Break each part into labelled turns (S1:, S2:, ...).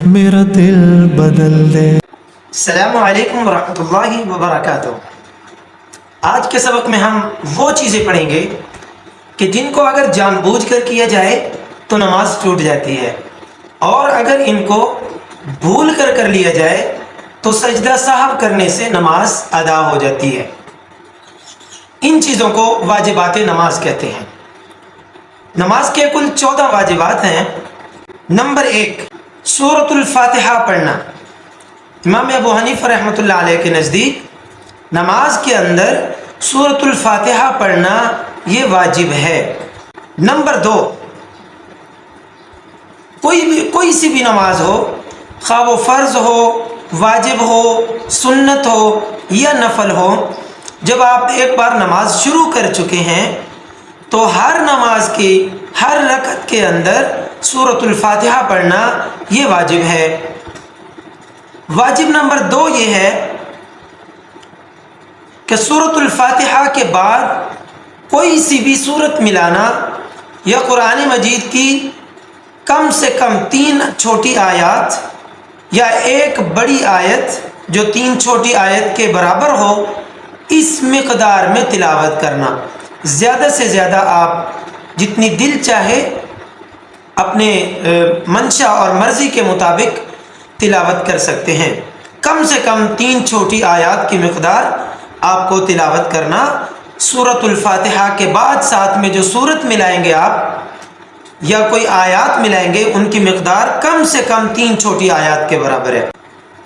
S1: میرا دل بدل دے۔
S2: السلام علیکم ورحمۃ اللہ وبرکاتہ۔ آج کے سبق میں ہم وہ چیزیں پڑھیں گے کہ جن کو اگر جان بوجھ کر کیا جائے تو نماز ٹوٹ جاتی ہے، اور اگر ان کو بھول کر لیا جائے تو سجدہ سہو کرنے سے نماز ادا ہو جاتی ہے۔ ان چیزوں کو واجبات نماز کہتے ہیں۔ نماز کے کل 14 واجبات ہیں۔ نمبر 1، سورۃ الفاتحہ پڑھنا۔ امام ابو حنیفہ رحمۃ اللہ علیہ کے نزدیک نماز کے اندر سورۃ الفاتحہ پڑھنا یہ واجب ہے۔ نمبر 2، کوئی سی بھی نماز ہو، خواہ وہ فرض ہو، واجب ہو، سنت ہو یا نفل ہو، جب آپ ایک بار نماز شروع کر چکے ہیں تو ہر نماز کی ہر رکعت کے اندر سورۃ الفاتحہ پڑھنا یہ واجب ہے۔ واجب نمبر 2 یہ ہے کہ سورۃ الفاتحہ کے بعد کوئی سی بھی سورت ملانا یا قرآن مجید کی کم سے کم 3 چھوٹی آیات یا ایک بڑی آیت جو 3 چھوٹی آیت کے برابر ہو، اس مقدار میں تلاوت کرنا۔ زیادہ سے زیادہ آپ جتنی دل چاہے اپنے منشا اور مرضی کے مطابق تلاوت کر سکتے ہیں۔ کم سے کم 3 چھوٹی آیات کی مقدار آپ کو تلاوت کرنا۔ سورۃ الفاتحہ کے بعد ساتھ میں جو سورت ملائیں گے آپ یا کوئی آیات ملائیں گے، ان کی مقدار کم سے کم 3 چھوٹی آیات کے برابر ہے۔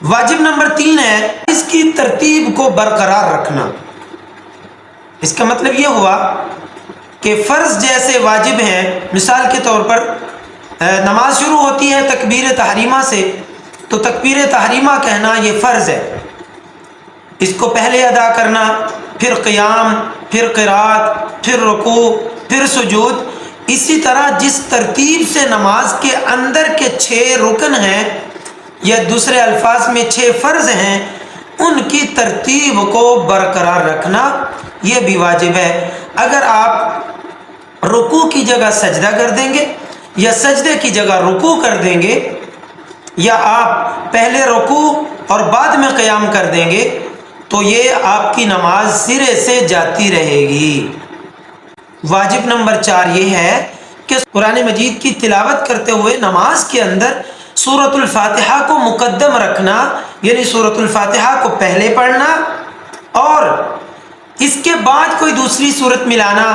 S2: واجب نمبر 3 ہے اس کی ترتیب کو برقرار رکھنا۔ اس کا مطلب یہ ہوا کہ فرض جیسے واجب ہیں، مثال کے طور پر نماز شروع ہوتی ہے تکبیر تحریمہ سے، تو تکبیر تحریمہ کہنا یہ فرض ہے، اس کو پہلے ادا کرنا، پھر قیام، پھر قرات، پھر رکوع، پھر سجود۔ اسی طرح جس ترتیب سے نماز کے اندر کے 6 رکن ہیں یا دوسرے الفاظ میں 6 فرض ہیں، ان کی ترتیب کو برقرار رکھنا یہ بھی واجب ہے۔ اگر آپ رکوع کی جگہ سجدہ کر دیں گے یا سجدے کی جگہ رکوع کر دیں گے، یا آپ پہلے رکوع اور بعد میں قیام کر دیں گے، تو یہ آپ کی نماز سرے سے جاتی رہے گی۔ واجب نمبر 4 یہ ہے کہ قرآن مجید کی تلاوت کرتے ہوئے نماز کے اندر سورۃ الفاتحہ کو مقدم رکھنا، یعنی سورۃ الفاتحہ کو پہلے پڑھنا اور اس کے بعد کوئی دوسری سورت ملانا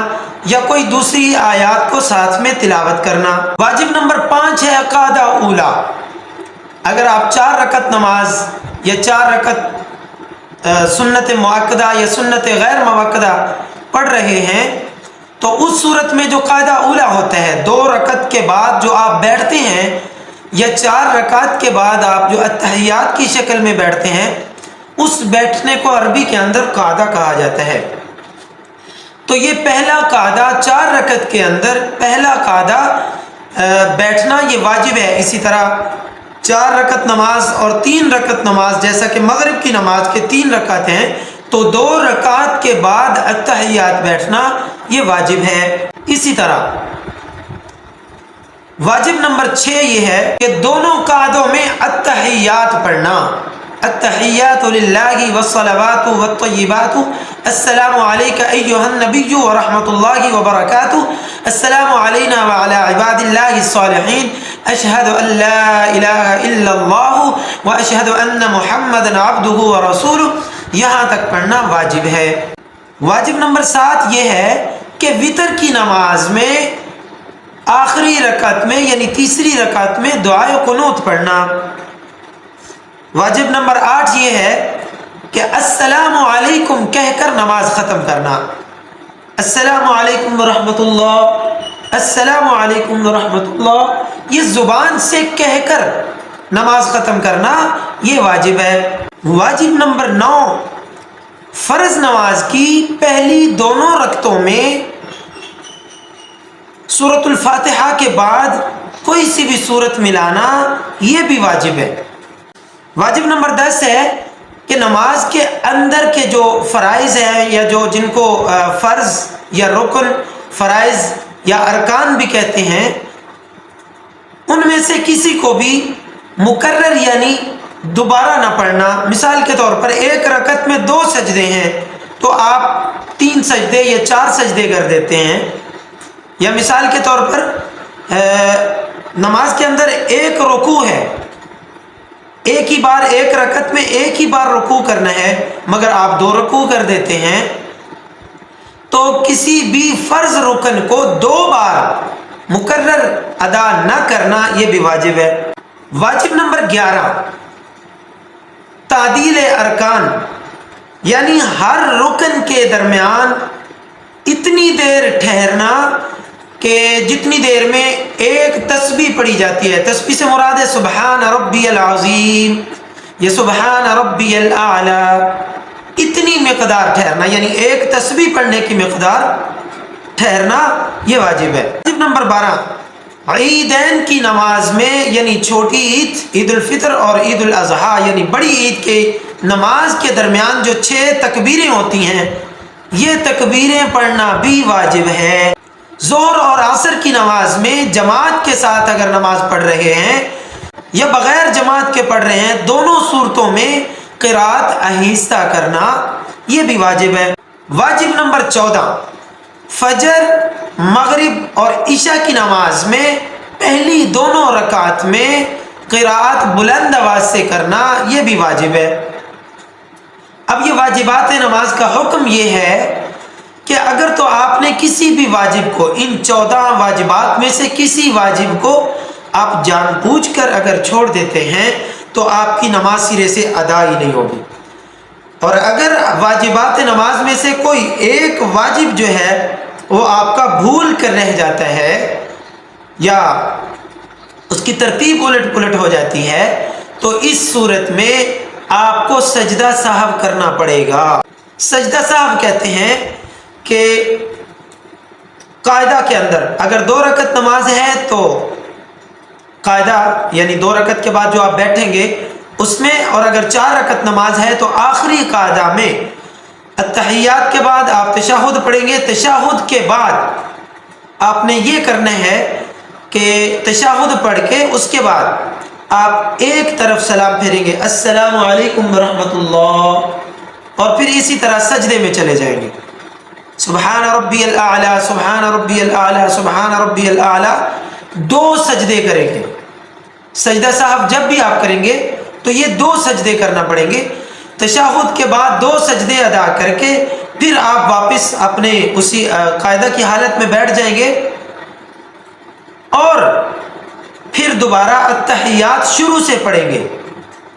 S2: یا کوئی دوسری آیات کو ساتھ میں تلاوت کرنا۔ واجب نمبر 5 ہے قاعدہ اولا۔ اگر آپ 4 رکعت نماز یا 4 رکعت سنت مؤکدہ یا سنت غیر مؤکدہ پڑھ رہے ہیں تو اس صورت میں جو قاعدہ اولا ہوتا ہے، 2 رکعت کے بعد جو آپ بیٹھتے ہیں یا 4 رکعت کے بعد آپ جو اتحیات کی شکل میں بیٹھتے ہیں، اس بیٹھنے کو عربی کے اندر قاعدہ کہا جاتا ہے۔ تو یہ پہلا قاعدہ 4 رکعت کے اندر پہلا قاعدہ بیٹھنا یہ واجب ہے۔ اسی طرح 4 رکعت نماز اور 3 رکعت نماز، جیسا کہ مغرب کی نماز کے 3 رکعت ہیں تو 2 رکعت کے بعد اتحیات بیٹھنا یہ واجب ہے۔ اسی طرح واجب نمبر 6 یہ ہے کہ دونوں قعدوں میں اتحیات پڑھنا۔ التحیات للہ والصلوات والطیبات، السلام علیک ایھا النبی ورحمۃ اللہ وبرکاتہ، السلام علینا وعلی عباد اللہ الصالحین، اشہد ان لا الہ الا اللہ واشہد ان محمدا عبدہ ورسولہ، یہاں تک پڑھنا واجب ہے۔ واجب نمبر 7 یہ ہے کہ وتر کی نماز میں آخری رکعت میں یعنی تیسری رکعت میں دعائے قنوت پڑھنا۔ واجب نمبر 8 یہ ہے کہ السلام علیکم کہہ کر نماز ختم کرنا۔ السلام علیکم ورحمۃ اللہ، السلام علیکم ورحمۃ اللہ، یہ زبان سے کہہ کر نماز ختم کرنا یہ واجب ہے۔ واجب نمبر 9، فرض نماز کی پہلی دونوں رکعتوں میں سورۃ الفاتحہ کے بعد کوئی سی بھی سورت ملانا یہ بھی واجب ہے۔ واجب نمبر 10 ہے کہ نماز کے اندر کے جو فرائض ہیں یا جن کو فرض یا رکن، فرائض یا ارکان بھی کہتے ہیں، ان میں سے کسی کو بھی مکرر یعنی دوبارہ نہ پڑھنا. مثال کے طور پر ایک رکعت میں 2 سجدے ہیں تو آپ 3 سجدے یا 4 سجدے کر دیتے ہیں. یا مثال کے طور پر نماز کے اندر ایک رکوع ہے، ایک ہی بار ایک رکعت میں ایک ہی بار رکوع کرنا ہے مگر آپ 2 رکوع کر دیتے ہیں، تو کسی بھی فرض رکن کو 2 بار مکرر ادا نہ کرنا یہ بھی واجب ہے. واجب نمبر 11 تعدیل ارکان، یعنی ہر رکن کے درمیان اتنی دیر ٹھہرنا کہ جتنی دیر میں ایک تسبیح پڑھی جاتی ہے. تسبیح سے مراد ہے سبحان ربی العظیم یا سبحان ربی الاعلی، اتنی مقدار ٹھہرنا، یعنی ایک تسبیح پڑھنے کی مقدار ٹھہرنا یہ واجب ہے. واجب نمبر 12 عیدین کی نماز میں، یعنی چھوٹی عید عید الفطر اور عید الاضحیٰ یعنی بڑی عید کے نماز کے درمیان جو 6 تکبیریں ہوتی ہیں یہ تکبیریں پڑھنا بھی واجب ہے. ظہر اور عصر کی نماز میں جماعت کے ساتھ اگر نماز پڑھ رہے ہیں یا بغیر جماعت کے پڑھ رہے ہیں، دونوں صورتوں میں قرات آہستہ کرنا یہ بھی واجب ہے. واجب نمبر 14 فجر، مغرب اور عشاء کی نماز میں پہلی دونوں رکعت میں قرات بلند آواز سے کرنا یہ بھی واجب ہے. اب یہ واجبات نماز کا حکم یہ ہے کہ اگر تو آپ نے کسی بھی واجب کو، ان 14 واجبات میں سے کسی واجب کو آپ جان بوجھ کر اگر چھوڑ دیتے ہیں تو آپ کی نماز سرے سے ادا ہی نہیں ہوگی. اور اگر واجبات نماز میں سے کوئی ایک واجب جو ہے وہ آپ کا بھول کر رہ جاتا ہے یا اس کی ترتیب الٹ پلٹ ہو جاتی ہے تو اس صورت میں آپ کو سجدہ سہو کرنا پڑے گا. سجدہ سہو کہتے ہیں کہ قاعدہ کے اندر اگر 2 رکعت نماز ہے تو قاعدہ یعنی 2 رکعت کے بعد جو آپ بیٹھیں گے اس میں، اور اگر 4 رکعت نماز ہے تو آخری قاعدہ میں التحیات کے بعد آپ تشہد پڑھیں گے. تشہد کے بعد آپ نے یہ کرنا ہے کہ تشہد پڑھ کے اس کے بعد آپ ایک طرف سلام پھیریں گے السلام علیکم ورحمۃ اللہ، اور پھر اسی طرح سجدے میں چلے جائیں گے سبحان ربی الاعلی سبحان ربی الاعلی سبحان ربی الاعلی. 2 سجدے کریں گے. سجدہ صاحب جب بھی آپ کریں گے تو یہ 2 سجدے کرنا پڑیں گے. تشہد کے بعد 2 سجدے ادا کر کے پھر آپ واپس اپنے اسی قاعدہ کی حالت میں بیٹھ جائیں گے اور پھر دوبارہ التحیات شروع سے پڑھیں گے.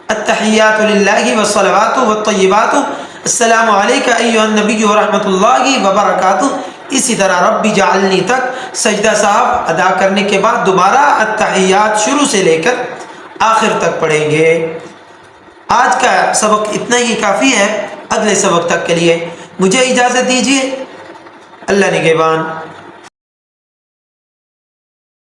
S2: التحیات للہ والصلوات والطیبات السلام علیکم ایھا النبی ورحمۃ اللہ وبرکاتہ، اسی طرح ربی جعلنی تک سجدہ صاحب ادا کرنے کے بعد دوبارہ التحیات شروع سے لے کر آخر تک پڑھیں گے. آج کا سبق اتنا ہی کافی ہے. اگلے سبق تک کے لیے مجھے اجازت دیجیے. اللہ نگہبان.